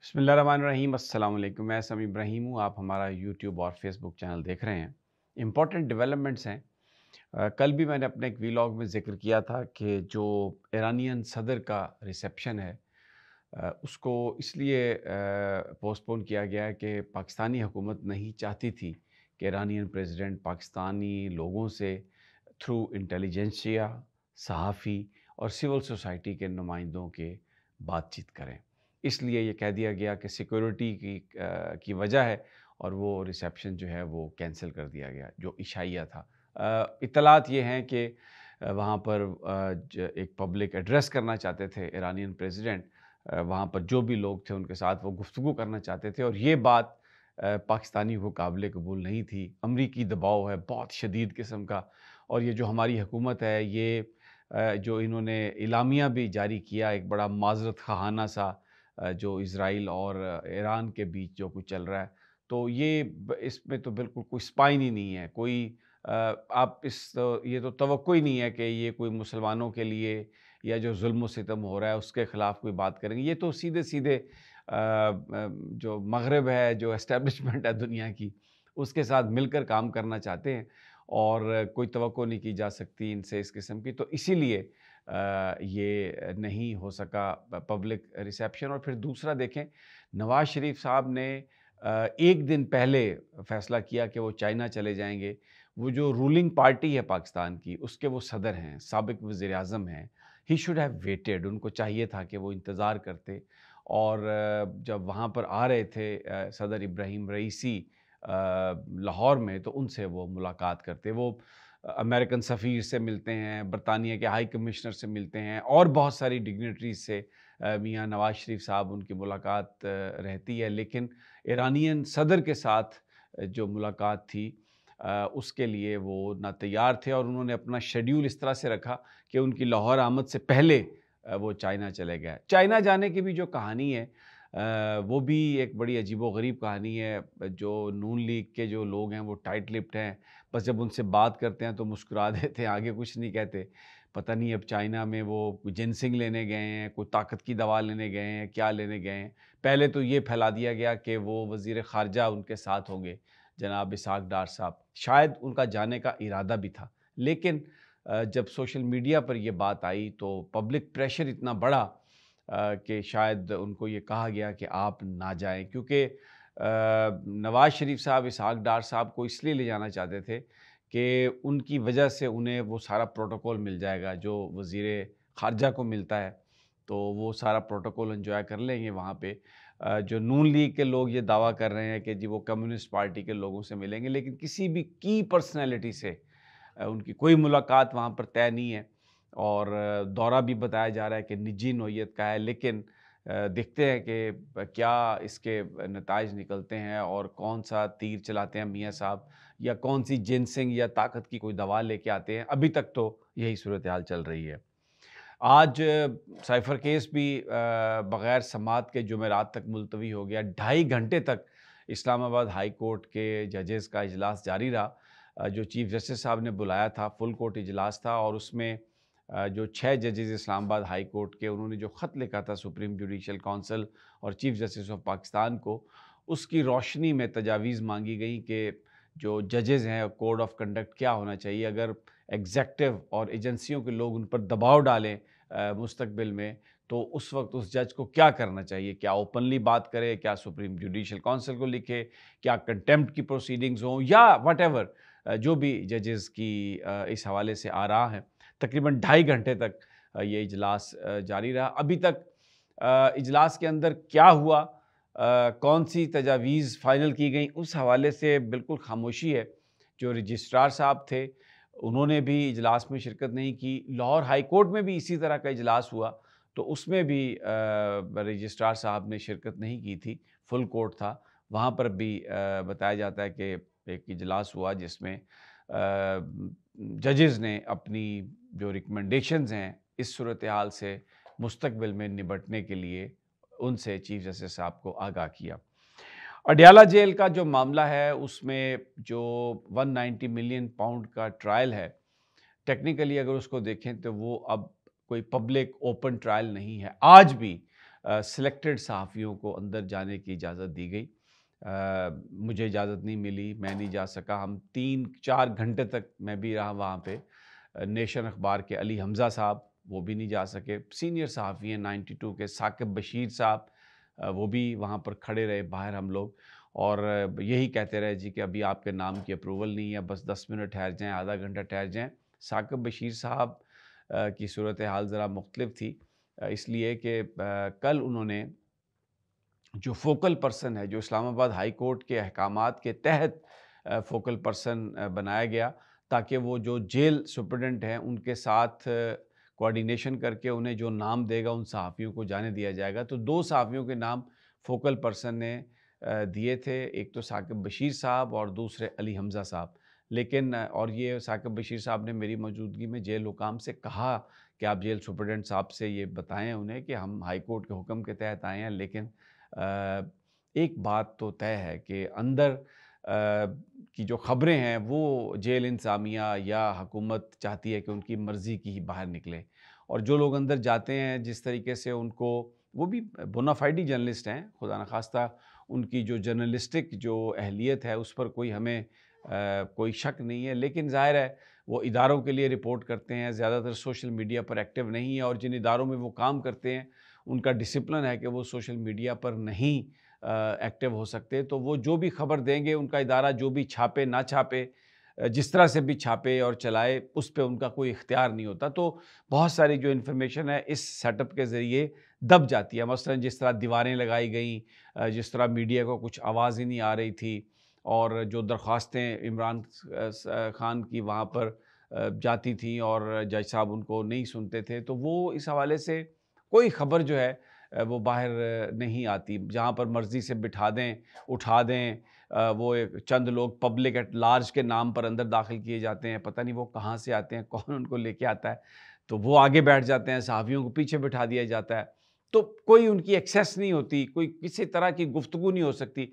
बिस्मिल्लाहिर्रहमानिर्रहीम अस्सलाम वालेकुम। मैं समी इब्राहिम हूँ। आप हमारा यूट्यूब और फेसबुक चैनल देख रहे हैं। इम्पॉर्टेंट डेवलपमेंट्स हैं। कल भी मैंने अपने एक वीलॉग में ज़िक्र किया था कि जो ईरानियन सदर का रिसेप्शन है उसको इसलिए पोस्टपोन किया गया है कि पाकिस्तानी हुकूमत नहीं चाहती थी कि ईरानियन प्रेसिडेंट पाकिस्तानी लोगों से थ्रू इंटेलिजेंसिया, सहाफ़ी और सिविल सोसाइटी के नुमाइंदों के बातचीत करें। इसलिए ये कह दिया गया कि सिक्योरिटी की वजह है और वो रिसेप्शन जो है वो कैंसिल कर दिया गया जो इशाइया था। इत्तलात ये हैं कि वहाँ पर एक पब्लिक एड्रेस करना चाहते थे ईरानियन प्रेसिडेंट। वहाँ पर जो भी लोग थे उनके साथ वो गुफ्तगू करना चाहते थे और ये बात पाकिस्तानी को काबिल कबूल नहीं थी। अमरीकी दबाव है बहुत शदीद किस्म का और ये जो हमारी हुकूमत है ये जो इन्होंने इलामिया भी जारी किया एक बड़ा माज़रत ख़ाहाना सा जो इज़राइल और ईरान के बीच जो कुछ चल रहा है, तो ये इसमें तो बिल्कुल कोई स्पाइन ही नहीं है। कोई आप ये तो तवक्को ही नहीं है कि ये कोई मुसलमानों के लिए या जो ज़ुल्म व सितम हो रहा है उसके ख़िलाफ़ कोई बात करेंगे। ये तो सीधे-सीधे जो मग़रिब है, जो एस्टेब्लिशमेंट है दुनिया की, उसके साथ मिलकर काम करना चाहते हैं और कोई तवक्को नहीं की जा सकती इनसे इस किस्म की। तो इसीलिए ये नहीं हो सका पब्लिक रिसेप्शन। और फिर दूसरा देखें, नवाज़ शरीफ साहब ने 1 दिन पहले फ़ैसला किया कि वो चाइना चले जाएँगे। वो जो रूलिंग पार्टी है पाकिस्तान की, उसके वो सदर हैं, साबिक़ वज़ीर-ए-आज़म हैं। ही शुड हैव वेटेड, उनको चाहिए था कि वो इंतज़ार करते और जब वहाँ पर आ रहे थे सदर इब्राहीम रईसी लाहौर में, तो उनसे वो मुलाकात करते। वो अमेरिकन सफ़ीर से मिलते हैं, बरतानिया के हाई कमिश्नर से मिलते हैं और बहुत सारी डिग्निटरीज़ से मियाँ नवाज़ शरीफ साहब उनकी मुलाकात रहती है। लेकिन ईरानियन सदर के साथ जो मुलाकात थी उसके लिए वो ना तैयार थे और उन्होंने अपना शेड्यूल इस तरह से रखा कि उनकी लाहौर आमद से पहले वो चाइना चले गए। चाइना जाने की भी जो कहानी है वो भी एक बड़ी अजीबो-गरीब कहानी है। जो नून लीग के जो लोग हैं वो टाइट लिप्ड हैं। बस जब उनसे बात करते हैं तो मुस्कुरा देते हैं, आगे कुछ नहीं कहते। पता नहीं अब चाइना में वो जिनसिंग लेने गए हैं, कोई ताकत की दवा लेने गए हैं, क्या लेने गए हैं। पहले तो ये फैला दिया गया कि वो वज़ीर ख़ारजा उनके साथ होंगे, जनाब इसहाक़ डार साहब। शायद उनका जाने का इरादा भी था। लेकिन जब सोशल मीडिया पर ये बात आई तो पब्लिक प्रेशर इतना बढ़ा कि शायद उनको ये कहा गया कि आप ना जाएँ, क्योंकि नवाज़ शरीफ साहब इसहाक़ डार साहब को इसलिए ले जाना चाहते थे कि उनकी वजह से उन्हें वो सारा प्रोटोकॉल मिल जाएगा जो वज़ीर ख़ारजा को मिलता है। तो वो सारा प्रोटोकॉल एन्जॉय कर लेंगे वहाँ पे। जो नून लीग के लोग ये दावा कर रहे हैं कि जी वो कम्युनिस्ट पार्टी के लोगों से मिलेंगे, लेकिन किसी भी की पर्सनैलिटी से उनकी कोई मुलाकात वहाँ पर तय नहीं है। और दौरा भी बताया जा रहा है कि निजी नौइयत का है, लेकिन देखते हैं कि क्या इसके नताइज निकलते हैं और कौन-सा तीर चलाते हैं मियाँ साहब, या कौन-सी जिनसिंग या ताकत की कोई दवा लेके आते हैं। अभी तक तो यही सूरत-ए-हाल चल रही है। आज साइफ़र केस भी बग़ैर समाअत के जुमेरात तक मुलतवी हो गया। 2.5 घंटे तक इस्लामाबाद हाई कोर्ट के जजेस का इजलास जारी रहा। जो चीफ़ जस्टिस साहब ने बुलाया था, फुल कोर्ट इजलास था और उसमें जो 6 जजेस इस्लामाबाद हाई कोर्ट के, उन्होंने जो ख़त लिखा था सुप्रीम जुडिशल काउंसिल और चीफ़ जस्टिस ऑफ पाकिस्तान को, उसकी रोशनी में तजावीज़ माँगी गई कि जो जजेस हैं, कोड ऑफ कंडक्ट क्या होना चाहिए अगर एग्ज़ेक्टिव और एजेंसियों के लोग उन पर दबाव डालें मुस्तक़बिल में, तो उस वक़्त उस जज को क्या करना चाहिए? क्या ओपनली बात करे? क्या सुप्रीम जुडिशल काउंसिल को लिखे? क्या कंटेम्प्ट की प्रोसीडिंग्स हों या व्हाटएवर, जो भी जजेस की इस हवाले से आरा हैं। तकरीबन 2.5 घंटे तक ये इजलास जारी रहा। अभी तक इजलास के अंदर क्या हुआ, कौन-सी तजावीज़ फ़ाइनल की गई, उस हवाले से बिल्कुल ख़ामोशी है। जो रजिस्ट्रार साहब थे, उन्होंने भी इजलास में शिरकत नहीं की। लाहौर हाई कोर्ट में भी इसी तरह का इजलास हुआ, तो उसमें भी रजिस्ट्रार साहब ने शिरकत नहीं की थी, फुल कोर्ट था। वहाँ पर भी बताया जाता है कि एक इजलास हुआ जिसमें जजेस ने अपनी जो रिकमेंडेशंस हैं, इस सूरत-ए-हाल से मुस्तक़बिल में निपटने के लिए उनसे चीफ़ जस्टिस साहब को आगाह किया। अडयाला जेल का जो मामला है, उसमें जो 190 मिलियन पाउंड का ट्रायल है, टेक्निकली अगर उसको देखें तो वो अब कोई पब्लिक ओपन ट्रायल नहीं है। आज भी सिलेक्टेड सहाफ़ियों को अंदर जाने की इजाज़त दी गई। मुझे इजाज़त नहीं मिली, मैं नहीं जा सका। हम 3-4 घंटे तक मैं भी रहा वहाँ पे। नेशन अखबार के अली हमज़ा साहब, वो भी नहीं जा सके। सीनियर सहाफ़ी हैं 92 के साकिब बशीर साहब, वो भी वहाँ पर खड़े रहे बाहर हम लोग, और यही कहते रहे जी कि अभी आपके नाम की अप्रूवल नहीं है, बस 10 मिनट ठहर जाएँ, आधा घंटा ठहर जाएँ। साकिब बशीर साहब की सूरत हाल ज़रा मुख्तलिफ थी, इसलिए कि कल उन्होंने जो फ़ोकल पर्सन है, जो इस्लामाबाद हाई कोर्ट के अहकामात के तहत फ़ोकल पर्सन बनाया गया, ताकि वो जो जेल सुपरडेंट हैं, उनके साथ कोऑर्डिनेशन करके उन्हें जो नाम देगा, उन सहाफ़ियों को जाने दिया जाएगा। तो 2 सहाफ़ियों के नाम फ़ोकल पर्सन ने दिए थे, एक तो साकिब बशीर साहब और दूसरे अली हमज़ा साहब। लेकिन और ये साकिब बशीर साहब ने मेरी मौजूदगी में जेल हुकाम से कहा कि आप जेल सुपरडेंट साहब से ये बताएँ उन्हें कि हम हाई कोर्ट के हुक्म के तहत आए हैं, लेकिन एक बात तो तय है कि अंदर की जो ख़बरें हैं वो जेल इंतज़ामिया या हुकूमत चाहती है कि उनकी मर्ज़ी की ही बाहर निकले, और जो लोग अंदर जाते हैं जिस तरीके से उनको, वो भी बोनाफाइडी जर्नलिस्ट हैं, खुदा न ख़ास्ता उनकी जो जर्नलिस्टिक जो अहलियत है उस पर कोई हमें कोई शक नहीं है, लेकिन ज़ाहिर है वो इदारों के लिए रिपोर्ट करते हैं, ज़्यादातर सोशल मीडिया पर एक्टिव नहीं है, और जिन इदारों में वो काम करते हैं उनका डिसिप्लिन है कि वो सोशल मीडिया पर नहीं एक्टिव हो सकते। तो वो जो भी खबर देंगे, उनका इदारा जो भी छापे ना छापे, जिस तरह से भी छापे और चलाए, उस पे उनका कोई इख्तियार नहीं होता। तो बहुत सारी जो इन्फॉर्मेशन है इस सेटअप के ज़रिए दब जाती है। मसलन जिस तरह दीवारें लगाई गईं, जिस तरह मीडिया को कुछ आवाज़ ही नहीं आ रही थी, और जो दरख्वास्तें इमरान खान की वहाँ पर जाती थीं और जज साहब उनको नहीं सुनते थे, तो वो इस हवाले से कोई ख़बर जो है वो बाहर नहीं आती। जहाँ पर मर्ज़ी से बिठा दें, उठा दें, वो एक चंद लोग पब्लिक एट लार्ज के नाम पर अंदर दाखिल किए जाते हैं, पता नहीं वो कहाँ से आते हैं, कौन उनको लेके आता है। तो वो आगे बैठ जाते हैं, सहाफ़ियों को पीछे बिठा दिया जाता है। तो कोई उनकी एक्सेस नहीं होती, कोई किसी तरह की गुफ्तगू नहीं हो सकती।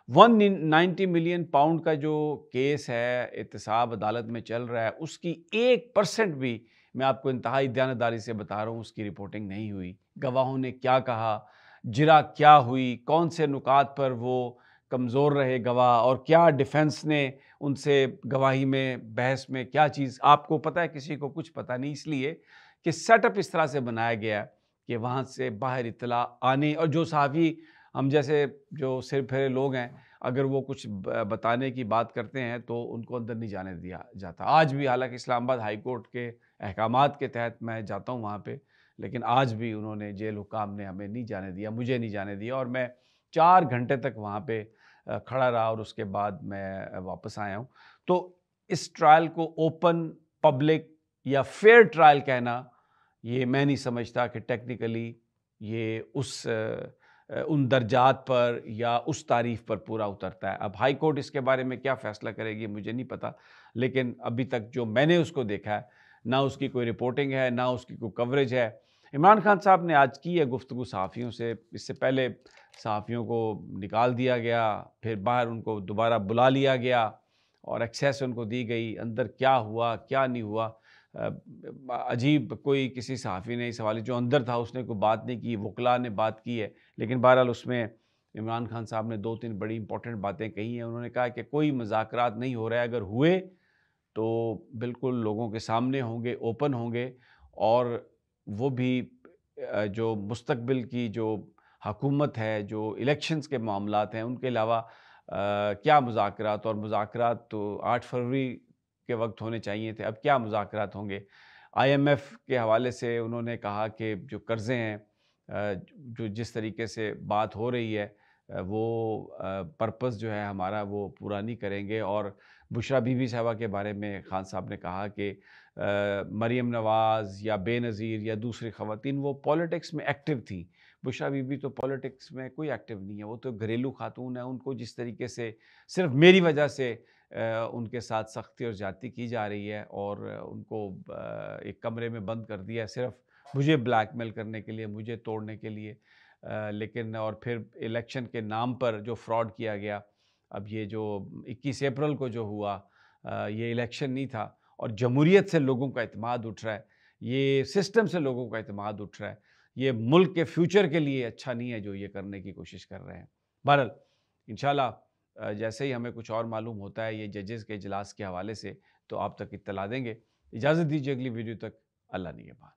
190 मिलियन पाउंड का जो केस है, एहतसाब अदालत में चल रहा है, उसकी 1% भी, मैं आपको इंतहाई दयानतदारी से बता रहा हूँ, उसकी रिपोर्टिंग नहीं हुई। गवाहों ने क्या कहा, जिरा क्या हुई, कौन से नुकात पर वो कमज़ोर रहे गवाह, और क्या डिफेंस ने उनसे गवाही में, बहस में क्या चीज़, आपको पता है, किसी को कुछ पता नहीं, इसलिए कि सेटअप इस तरह से बनाया गया है कि वहाँ से बाहर इत्तला आने, और जो सहाफ़ी हम जैसे जो सिर फेरे लोग हैं, अगर वो कुछ बताने की बात करते हैं तो उनको अंदर नहीं जाने दिया जाता। आज भी, हालांकि इस्लामाबाद हाई कोर्ट के अहकामात के तहत मैं जाता हूँ वहाँ पे, लेकिन आज भी उन्होंने, जेल हुकाम ने हमें नहीं जाने दिया, मुझे नहीं जाने दिया, और मैं 4 घंटे तक वहाँ पे खड़ा रहा, और उसके बाद मैं वापस आया हूँ। तो इस ट्रायल को ओपन, पब्लिक या फेयर ट्रायल कहना, ये मैं नहीं समझता कि टेक्निकली ये उन दर्जात पर या उस तारीफ़ पर पूरा उतरता है। अब हाई कोर्ट इसके बारे में क्या फ़ैसला करेगी मुझे नहीं पता, लेकिन अभी तक जो मैंने उसको देखा है, ना उसकी कोई रिपोर्टिंग है, ना उसकी कोई कवरेज है। इमरान खान साहब ने आज की है गुफ्तगू सहाफ़ियों से, इससे पहले सहाफ़ियों को निकाल दिया गया, फिर बाहर उनको दोबारा बुला लिया गया और एक्सेस उनको दी गई। अंदर क्या हुआ, क्या नहीं हुआ, अजीब, कोई किसी सहाफ़ी ने इस हवाले, जो अंदर था उसने कोई बात नहीं की, वकला ने बात की है, लेकिन बहरहाल उसमें इमरान खान साहब ने 2-3 बड़ी इंपॉर्टेंट बातें कही हैं। उन्होंने कहा कि कोई मुज़ाकरात नहीं हो रहा है, अगर हुए तो बिल्कुल लोगों के सामने होंगे, ओपन होंगे, और वो भी जो मुस्तक़बिल की जो हुकूमत है, जो इलेक्शंस के मामलात हैं, उनके अलावा क्या मुज़ाकरात, और मुज़ाकरात तो 8 फरवरी के वक़्त होने चाहिए थे, अब क्या मुज़ाकरात होंगे। IMF के हवाले से उन्होंने कहा कि जो कर्ज़े हैं, जो जिस तरीके से बात हो रही है, वो पर्पस जो है हमारा वो पूरा नहीं करेंगे, और बुशरा बीबी साहिबा के बारे में खान साहब ने कहा कि मरियम नवाज़ या बेनज़ीर या दूसरी ख़वातीन वो पॉलिटिक्स में एक्टिव थी। बुशरा बीबी तो पॉलिटिक्स में कोई एक्टिव नहीं है, वो तो घरेलू खातून है। उनको जिस तरीके से सिर्फ़ मेरी वजह से उनके साथ सख्ती और ज़्यादती की जा रही है, और उनको एक कमरे में बंद कर दिया है सिर्फ़ मुझे ब्लैकमेल करने के लिए, मुझे तोड़ने के लिए। लेकिन और फिर इलेक्शन के नाम पर जो फ्रॉड किया गया, अब ये जो 21 अप्रैल को जो हुआ, ये इलेक्शन नहीं था, और जमहूरियत से लोगों का एतमाद उठ रहा है, ये सिस्टम से लोगों का एतमाद उठ रहा है। ये मुल्क के फ्यूचर के लिए अच्छा नहीं है जो ये करने की कोशिश कर रहे हैं। बहरहाल इंशाल्लाह जैसे ही हमें कुछ और मालूम होता है ये जजेस के इजलास के हवाले से तो आप तक इत्तला देंगे। इजाज़त दीजिए अगली वीडियो तक। अल्लाह निगहबान।